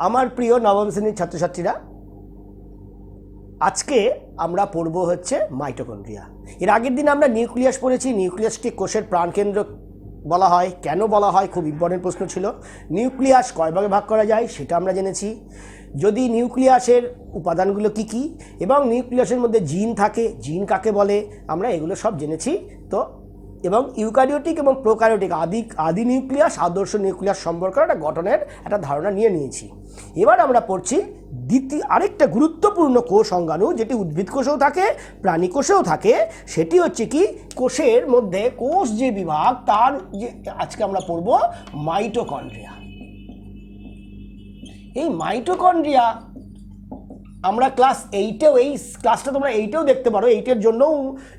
আমার প্রিয় নবম শ্রেণীর ছাত্রছাত্রীরা, আজকে আমরা পড়ব হচ্ছে মাইটোকন্ড্রিয়া। এর আগের দিন আমরা নিউক্লিয়াস পড়েছি। নিউক্লিয়াসকে কোষের প্রাণকেন্দ্র বলা হয়। কেন বলা হয়, খুব ইম্পর্টেন্ট প্রশ্ন ছিল। নিউক্লিয়াস কয় ভাগে ভাগ করা যায় সেটা আমরা জেনেছি। যদি নিউক্লিয়াসের উপাদানগুলো কি কি এবং নিউক্লিয়াসের মধ্যে জিন থাকে, জিন কাকে বলে, আমরা এগুলো সব জেনেছি। তো এবং ইউক্যারিওটিক এবং প্রোক্যারিওটিক আদি নিউক্লিয়াস, আদর্শ নিউক্লিয়াস সম্পর্কে একটা গঠনের একটা ধারণা নিয়ে নিয়েছি। এবার আমরা পড়ছি আরেকটা গুরুত্বপূর্ণ কোষ অঙ্গাণু, যেটি উদ্ভিদ কোষেও থাকে, প্রাণী কোষেও থাকে। সেটি হচ্ছে কি, কোষের মধ্যে কোষ যে বিভাগ, তার যে আজকে আমরা পড়ব মাইটোকন্ড্রিয়া। এই মাইটোকন্ড্রিয়া আমরা ক্লাস 8-এও, এই ক্লাসটা তোমরা 8-এও দেখতে পারো। 8-এর জন্যও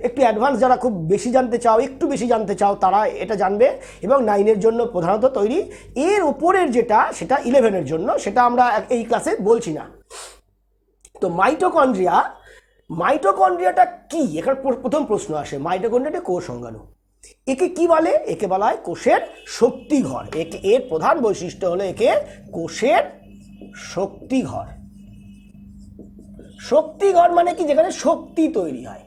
একটু অ্যাডভান্স, যারা খুব বেশি জানতে চাও, একটু বেশি জানতে চাও, তারা এটা জানবে। এবং 9-এর জন্য প্রধানত তৈরি। এর ওপরের যেটা, সেটা 11-এর জন্য, সেটা আমরা এই ক্লাসে বলছি না। তো মাইটোকন্ড্রিয়াটা কি, এখানে প্রথম প্রশ্ন আসে। মাইটোকন্ড্রিয়াটা কোষ অঙ্গাণু। একে কি বলে? একে বলা হয় কোষের শক্তিঘর। এর প্রধান বৈশিষ্ট্য হলো একে কোষের শক্তিঘর। শক্তিঘর মানে কি? যেখানে শক্তি তৈরি হয়।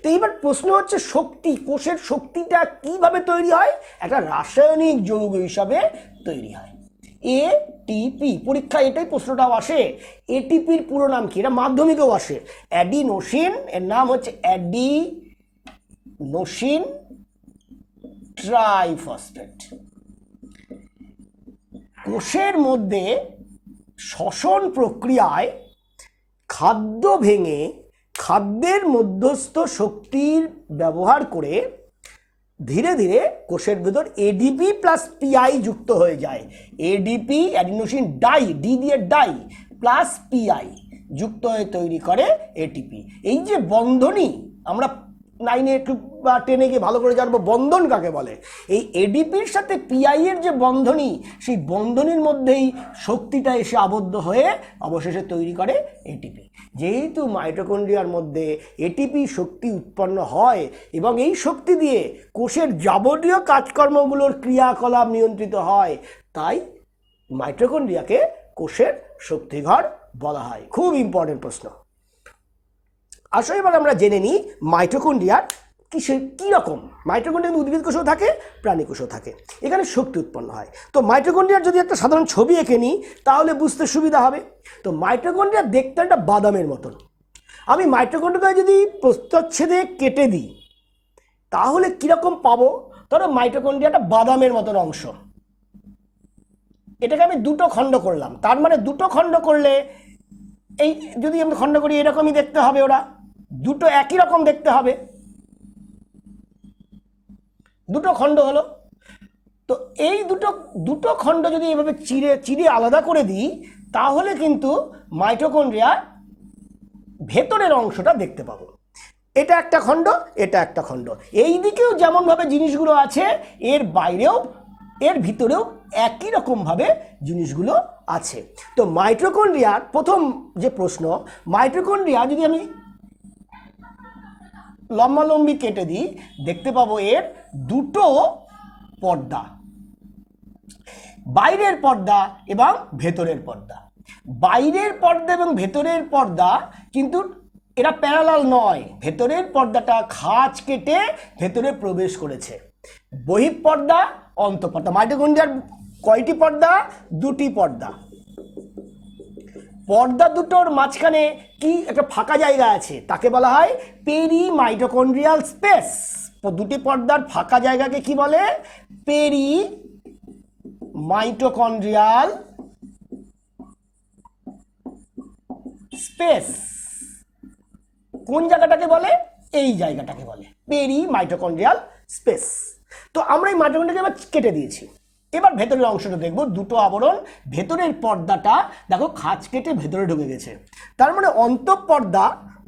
তো এইবার প্রশ্ন হচ্ছে, শক্তি, কোষের শক্তিটা কিভাবে তৈরি হয়? একটা রাসায়নিক যৌগ হিসাবে তৈরি হয়, এটিপি। পরীক্ষায় এটাই প্রশ্নটাও আসে। এটিপির পুরো নাম কি? এটা মাধ্যমিকেও আসে। অ্যাডিনোসিন, এর নাম হচ্ছে অ্যাডিনোসিন ট্রাইফসফেট। কোষের মধ্যে শ্বসন প্রক্রিয়ায় খাদ্য ভেঙে খাদ্যের মধ্যস্থ শক্তির ব্যবহার করে ধীরে ধীরে কোষের ভেতর এডিপি প্লাস পিআই যুক্ত হয়ে যায়। এডিপি, অ্যাডিনোসিন ডাই, ডি দিয়ে ডাই, প্লাস পিআই যুক্ত হয়ে তৈরি করে এটিপি। এই যে বন্ধনী, আমরা 9-এ একটু বা 10-এ গিয়ে ভালো করে জানবো বন্ধন কাকে বলে। এই এডিপির সাথে পিআই এর যে বন্ধনী, সেই বন্ধনীর মধ্যেই শক্তিটা এসে আবদ্ধ হয়ে অবশেষে তৈরি করে এটিপি। যেহেতু মাইটোকন্ড্রিয়ার মধ্যে এটিপি শক্তি উৎপন্ন হয় এবং এই শক্তি দিয়ে কোষের যাবতীয় কাজকর্মগুলোর ক্রিয়াকলাপ নিয়ন্ত্রিত হয়, তাই মাইটোকন্ড্রিয়াকে কোষের শক্তিঘর বলা হয়। খুব ইম্পর্টেন্ট প্রশ্ন। আসলে এবার আমরা জেনে নিই মাইটোকন্ড্রিয়ার কী রকম। মাইটোকন্ড্রিয়া উদ্ভিদ কোষেও থাকে, প্রাণী কোষেও থাকে। এখানে শক্তি উৎপন্ন হয়। তো মাইটোকন্ড্রিয়ার যদি একটা সাধারণ ছবি এঁকে নিই তাহলে বুঝতে সুবিধা হবে। তো মাইটোকন্ড্রিয়া দেখতে একটা বাদামের মতন। আমি মাইটোকন্ড্রিয়াকে যদি প্রস্থচ্ছেদে কেটে দিই তাহলে কীরকম পাবো? ধরো মাইটোকন্ড্রিয়াটা বাদামের মতন অংশ, এটাকে আমি দুটো খণ্ড করলাম। তার মানে দুটো খণ্ড করলে, এই যদি আমি খণ্ড করি এরকমই দেখতে হবে, ওরা দুটো একই রকম দেখতে হবে। দুটো খণ্ড হলো। তো এই দুটো খণ্ড যদি এভাবে চিরে আলাদা করে দিই তাহলে কিন্তু মাইটোকন্ড্রিয়ার ভেতরের অংশটা দেখতে পাবো। এটা একটা খণ্ড, এটা একটা খণ্ড। এই দিকেও যেমনভাবে জিনিসগুলো আছে, এর বাইরেও, এর ভিতরেও একই রকমভাবে জিনিসগুলো আছে। তো মাইটোকন্ড্রিয়ার প্রথম যে প্রশ্ন, মাইটোকন্ড্রিয়া যদি আমি লম্বালম্বি কেটে দিই দেখতে পাবো এর দুটো পর্দা, বাইরের পর্দা এবং ভেতরের পর্দা। বাইরের পর্দা এবং ভেতরের পর্দা কিন্তু এরা প্যারালাল নয়। ভেতরের পর্দাটা খাঁজ কেটে ভেতরে প্রবেশ করেছে। বহিঃপর্দা, অন্তঃপর্দা। মাইটোকন্ড্রিয়ার কয়টি পর্দা? দুটি পর্দা। পর্দা দুটোর মাঝখানে কি একটা ফাঁকা জায়গা আছে, তাকে বলা হয় পেরিমাইটোকন্ড্রিয়াল স্পেস। দুটি পর্দার ফাঁকা জায়গাকে কি বলে? পেরিমাইটোকন্ড্রিয়াল স্পেস। কোন জায়গাটাকে বলে? এই জায়গাটাকে বলে পেরিমাইটোকন্ড্রিয়াল স্পেস। তো আমরা এই মাইটোকন্ড্রিয়াকে এবার কেটে দিয়েছি। এবার ভেতরের অংশটা দেখব। দুটো আবরণ, ভেতরের পর্দাটা দেখো খাঁজ কেটে ভেতরে ঢুকে গেছে। তার মানে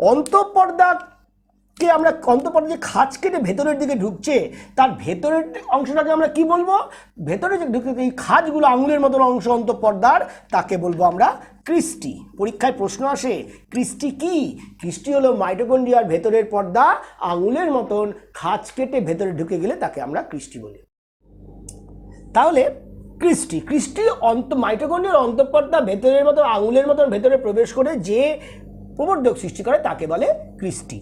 অন্তঃপর্দাকে আমরা, অন্তঃপর্দা যে খাঁজ কেটে ভেতরের দিকে ঢুকছে, তার ভেতরের অংশটাকে আমরা কি বলবো? ভেতরে যে ঢুকে এই খাঁজগুলো আঙুলের মতন অংশ অন্তঃপর্দার, তাকে বলবো আমরা ক্রিস্টি। পরীক্ষায় প্রশ্ন আসে, ক্রিস্টি কি? ক্রিস্টি হলো মাইটোকন্ড্রিয়ার ভেতরের পর্দা আঙুলের মতন খাঁজ কেটে ভেতরে ঢুকে গেলে তাকে আমরা ক্রিস্টি বলি। তাহলে ক্রিস্টি ক্রিস্টি মাইটোকন্ড্রিয়ার অন্তঃপর্দা ভেতরের মতো আঙুলের মতন ভেতরে প্রবেশ করে যে প্রবর্ধক সৃষ্টি করে তাকে বলে ক্রিস্টি।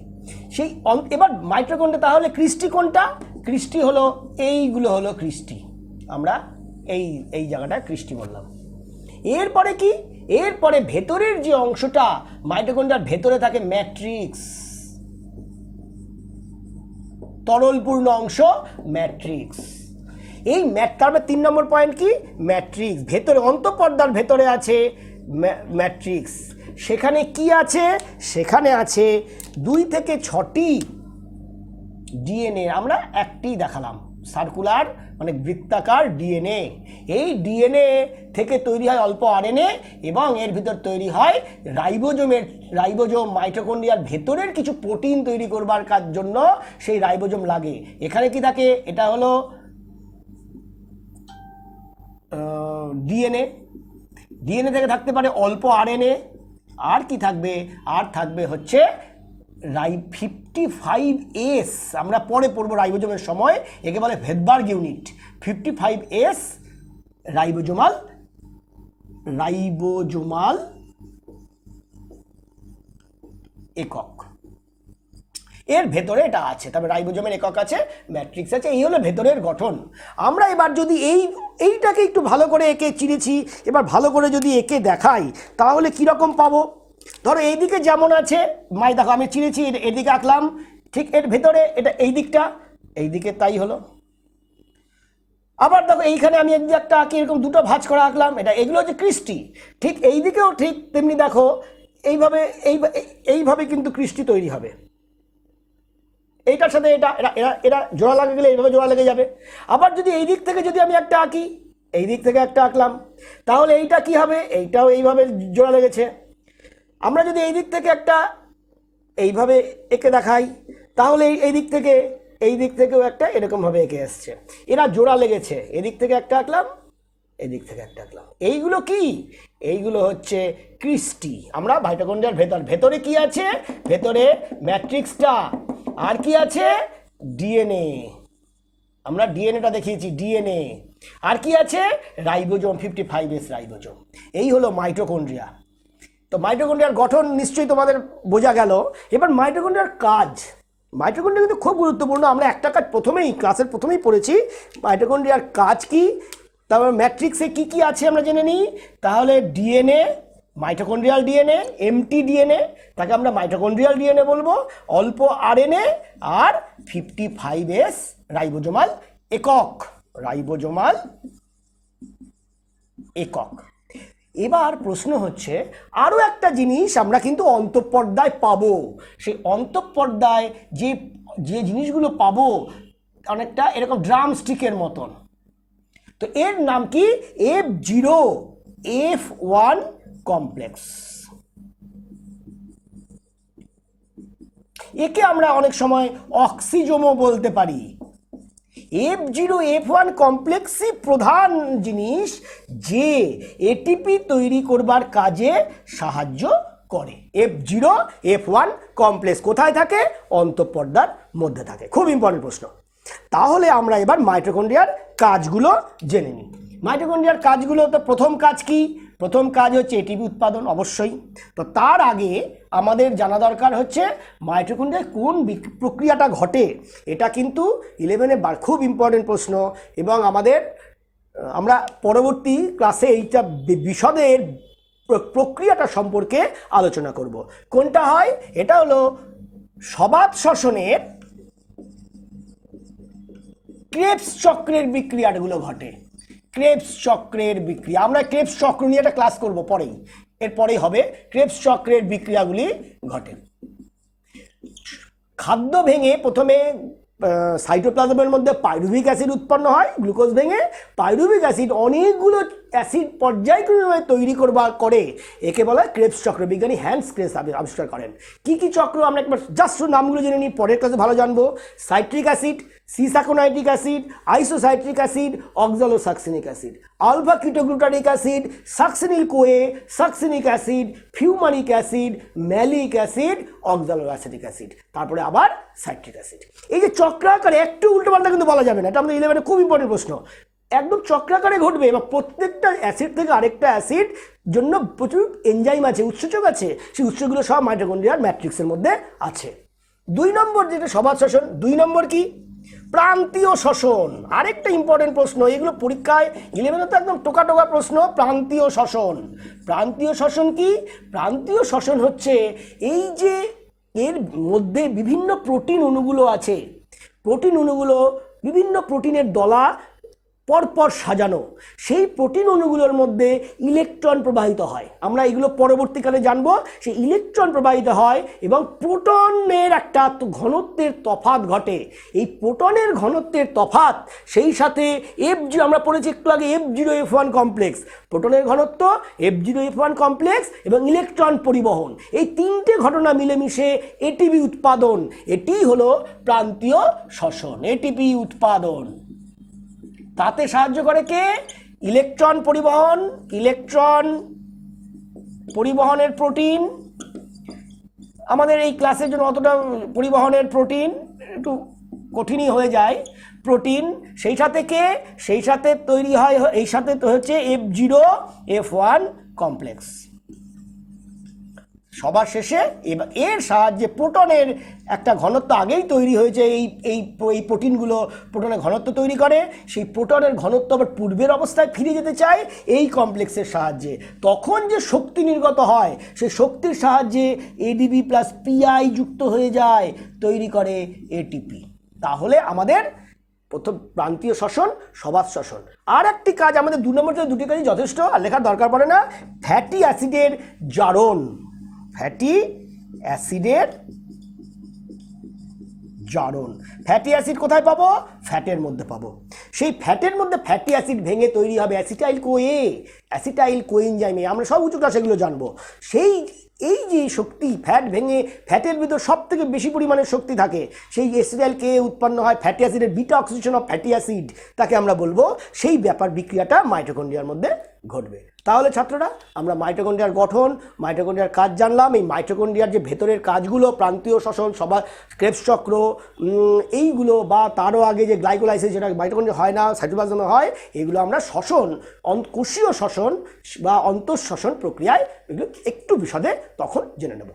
সেই এবার মাইটোকন্ড্রিয়া তাহলে ক্রিস্টি কোনটা? ক্রিস্টি হলো এইগুলো হলো ক্রিস্টি, আমরা এই জায়গাটা ক্রিস্টি বললাম। এরপরে কি? এরপরে ভেতরের যে অংশটা মাইটোকন্ড্রিয়ার ভেতরে থাকে ম্যাট্রিক্স, তরলপূর্ণ অংশ ম্যাট্রিক্স। এই তারপরে 3 নম্বর পয়েন্ট কি? ম্যাট্রিক্স। ভেতরে অন্তঃপর্দার ভেতরে আছে ম্যাট্রিক্স। সেখানে কি আছে? সেখানে আছে 2 থেকে 6টি ডিএনএ, আমরা একটি দেখালাম, সার্কুলার মানে বৃত্তাকার ডিএনএ। এই ডিএনএ থেকে তৈরি হয় অল্প আরএনএ এবং এর ভিতর তৈরি হয় রাইবোজোম মাইটোকন্ড্রিয়ার ভেতরের কিছু প্রোটিন তৈরি করবার কাজ জন্য সেই রাইবোজোম লাগে। এখানে কি থাকে? এটা হলো ডিএনএ। ডিএনএ থেকে থাকতে পারে অল্প আরএনএ, আর কি থাকবে? আর থাকবে হচ্ছে 55S, আমরা পরে পড়বো রাইবোজোমের সময়, একে বলে ভেদবার্গ ইউনিট। 55S রাইবোজোমাল একক, এর ভেতরে এটা আছে। তবে রাইবোজোমের একক আছে, ম্যাট্রিক্স আছে। এই হলো ভেতরের গঠন। আমরা এবার যদি এইটাকে একটু ভালো করে এঁকে চিনেছি, এবার ভালো করে যদি এঁকে দেখাই তাহলে কীরকম পাবো? ধরো এইদিকে যেমন আছে, দেখো আমি চিনেছি, এদিকে আঁকলাম, ঠিক এর ভেতরে এটা এই দিকটা, এইদিকে তাই হলো। আবার দেখো এইখানে আমি একদিকে একটা আঁকি, এরকম দুটো ভাঁজ করে আঁকলাম, এগুলো হচ্ছে ক্রিস্টি। ঠিক এইদিকেও ঠিক তেমনি দেখো এইভাবে কিন্তু ক্রিস্টি তৈরি হবে। এইটার সাথে এটা জোড়া লাগে গেলে এইভাবে জোড়া লেগে যাবে। আবার যদি এই দিক থেকে যদি আমি একটা আঁকি, এই দিক থেকে একটা আঁকলাম, তাহলে এইটা কি হবে? এইটাও এইভাবে জোড়া লেগেছে। আমরা যদি এই দিক থেকে একটা এইভাবে এঁকে দেখাই, তাহলে এই দিক থেকেও একটা এরকমভাবে এঁকে আসছে, এরা জোড়া লেগেছে। এদিক থেকে একটা আঁকলাম, এদিক থেকে একটা আঁকলাম। এইগুলো কি? এইগুলো হচ্ছে ক্রিস্টি। আমরা মাইটোকন্ড্রিয়ার ভেতরে কি আছে? ভেতরে ম্যাট্রিক্সটা, আর কি আছে? ডিএনএ। আমরা ডিএনএটা দেখিয়েছি, ডিএনএ। আর কি আছে? Ribosome, 55S ribosome. এই হলো মাইটোকন্ড্রিয়া। তো মাইটোকন্ড্রিয়ার গঠন নিশ্চয়ই তোমাদের বোঝা গেল। এবার মাইটোকন্ড্রিয়ার কাজ। মাইটোকন্ড্রিয়া কিন্তু খুব গুরুত্বপূর্ণ। আমরা একটা কাজ ক্লাসের প্রথমেই পড়েছি, মাইটোকন্ড্রিয়ার কাজ কি। তারপর ম্যাট্রিক্সে কি কি আছে আমরা জেনে নিই। তাহলে DNA, mitochondrial DNA, MT DNA, তাকে আমরা মাইটোকন্ড্রিয়াল ডিএনএ বলবো। অল্প আরএনএ আর 55S রাইবোজোমাল একক। এবার প্রশ্ন হচ্ছে, আরও একটা জিনিস আমরা কিন্তু অন্তঃপর্দায় পাবো। সেই অন্তঃপর্দায় যে জিনিসগুলো পাবো অনেকটা এরকম ড্রামস্টিকের মতন। তো এর নাম কি? F0F1 complex. একে আমরা অনেক সময় অক্সিজোমও বলতে পারি। F0F1 কমপ্লেক্সই প্রধান জিনিস যে এটিপি তৈরি করবার কাজে সাহায্য করে। F0F1 কমপ্লেক্স কোথায় থাকে? অন্তঃপর্দার মধ্যে থাকে। খুব ইম্পর্টেন্ট প্রশ্ন। তাহলে আমরা এবার মাইটোকন্ড্রিয়ার কাজগুলো জেনে নিই। মাইটোকন্ড্রিয়ার কাজগুলো, তো প্রথম কাজ কি? প্রথম কাজ হচ্ছে এটিপি উৎপাদন, অবশ্যই। তো তার আগে আমাদের জানা দরকার হচ্ছে মাইটোকন্ড্রিয়ায় কোন প্রক্রিয়াটা ঘটে। এটা কিন্তু 11-এ খুব ইম্পর্টেন্ট প্রশ্ন, এবং আমরা পরবর্তী ক্লাসে এইটা বিশদের প্রক্রিয়াটা সম্পর্কে আলোচনা করব। কোনটা হয়? এটা হলো সবাত শ্বসনের ক্রেবস চক্রের বিক্রিয়াগুলো ঘটে। ক্রেবস চক্রের বিক্রিয়া, আমরা ক্রেবস চক্র নিয়ে একটা ক্লাস করব এরপরেই হবে। ক্রেবস চক্রের বিক্রিয়াগুলি ঘটে। খাদ্য ভেঙে প্রথমে সাইটোপ্লাজমের মধ্যে পাইরুভিক অ্যাসিড উৎপন্ন হয়, গ্লুকোজ ভেঙে পাইরুভিক অ্যাসিড অনেকগুলো অ্যাসিড পর্যায়ক্রমে তৈরি করে, একে বলা ক্রেবস চক্র। বিজ্ঞানী হ্যান্স ক্রেবস আবিষ্কার করেন। কি কি চক্র আমরা একবার জাস্ট নামগুলো জেনে নিই, পরের ক্লাসে ভালো জানবো। Citric acid, cisaconitic acid, isocitric acid, oxalosuccinic acid, alpha ketoglutaric acid, succinyl CoA, succinic acid, fumaric acid, malic acid, oxalo acetic acid, তারপরে আবার সাইট্রিক অ্যাসিড। এই যে চক্রাকারে একটু উল্টোপাল্টা কিন্তু বলা যাবে না, এটা আমাদের 11-এ খুব ইম্পর্টেন্ট প্রশ্ন। একদম চক্রাকারে ঘটবে এবং প্রত্যেকটা অ্যাসিড থেকে আরেকটা অ্যাসিড জন্য প্রচুর এনজাইম আছে, উৎসেচক আছে, সেই উৎসগুলো সব মাইটোকন্ড্রিয়ার ম্যাট্রিক্সের মধ্যে আছে। 2 নম্বর যেটা সবাত শ্বসন, 2 নম্বর কি প্রান্তীয় শ্বসন। আরেকটা ইম্পর্টেন্ট প্রশ্ন, এগুলো পরীক্ষায় 11 তো একদম টোকা টোকা প্রশ্ন। প্রান্তীয় শ্বসন, প্রান্তীয় শ্বসন কি? প্রান্তীয় শ্বসন হচ্ছে এই যে এর মধ্যে বিভিন্ন প্রোটিন অণুগুলো আছে, প্রোটিন অণুগুলো বিভিন্ন প্রোটিনের দলা পরপর সাজানো, সেই প্রোটিন অণুগুলোর মধ্যে ইলেকট্রন প্রবাহিত হয়। আমরা এগুলো পরবর্তীকালে জানবো। সেই ইলেকট্রন প্রবাহিত হয় এবং প্রোটনের একটা ঘনত্বের তফাৎ ঘটে। এই প্রোটনের ঘনত্বের তফাৎ, সেই সাথে F0, আমরা পড়েছি একটু আগে F0F1 কমপ্লেক্স, প্রোটনের ঘনত্ব, F0F1 কমপ্লেক্স এবং ইলেকট্রন পরিবহন, এই 3টে ঘটনা মিলেমিশে এটিপি উৎপাদন। এটি হলো প্রান্তীয় শ্বসন, এটিপি উৎপাদন। তাতে সাহায্য করে কে? ইলেকট্রন পরিবহন, ইলেকট্রন পরিবহনের প্রোটিন। আমাদের এই ক্লাসের জন্য অতটা পরিবহনের প্রোটিন একটু কঠিনই হয়ে যায়, প্রোটিন। সেই সাথে কে? সেই সাথে তৈরি হয়, এই সাথে তো হচ্ছে F0F1 কমপ্লেক্স। সবার শেষে এবার এর সাহায্যে প্রোটনের একটা ঘনত্ব আগেই তৈরি হয়েছে, এই প্রোটিনগুলো প্রোটনের ঘনত্ব তৈরি করে। সেই প্রোটনের ঘনত্ব আবার পূর্বের অবস্থায় ফিরে যেতে চায় এই কমপ্লেক্সের সাহায্যে। তখন যে শক্তি নির্গত হয়, সেই শক্তির সাহায্যে ADP প্লাস PI যুক্ত হয়ে যায়, তৈরি করে ATP। তাহলে আমাদের প্রথম প্রান্তীয় শ্বসন, সবাত শ্বসন। আর একটি কাজ আমাদের 2 নম্বর, 2টি কাজই যথেষ্ট, আর লেখার দরকার পড়ে না। ফ্যাটি অ্যাসিডের জারণ, ফ্যাটি অ্যাসিডের জারণ। ফ্যাটি অ্যাসিড কোথায় পাবো? ফ্যাটের মধ্যে পাবো। সেই ফ্যাটের মধ্যে ফ্যাটি অ্যাসিড ভেঙে তৈরি হবে অ্যাসিটাইল কোএ, অ্যাসিটাইল কোএনজাইমে। আমরা সব উঁচু ক্লাসে এগুলো জানবো। এই যে শক্তি, ফ্যাট ভেঙে ফ্যাটের ভিতর সব থেকে বেশি পরিমাণে শক্তি থাকে, সেই অ্যাসিটাইল কে উৎপন্ন হয় ফ্যাটি অ্যাসিডের beta oxidation of fatty acid, তাকে আমরা বলবো। সেই ব্যাপার বিক্রিয়াটা মাইটোকন্ড্রিয়ার মধ্যে ঘটবে। তাহলে ছাত্ররা, আমরা মাইটোকন্ড্রিয়ার গঠন, মাইটোকন্ড্রিয়ার কাজ জানলাম। এই মাইটোকন্ড্রিয়ার যে ভেতরের কাজগুলো, প্রান্তীয় শ্বসন, ক্রেবস চক্র, এইগুলো, বা তারও আগে যে গ্লাইকোলাইসিস, যেটা মাইটোকন্ড্রিয়া হয় না, সাইটোপ্লাজমে হয়, এগুলো আমরা শ্বসন, কোষীয় শ্বসন বা অন্তঃশ্বসন প্রক্রিয়ায় এগুলো একটু বিশদে তখন জেনে নেব।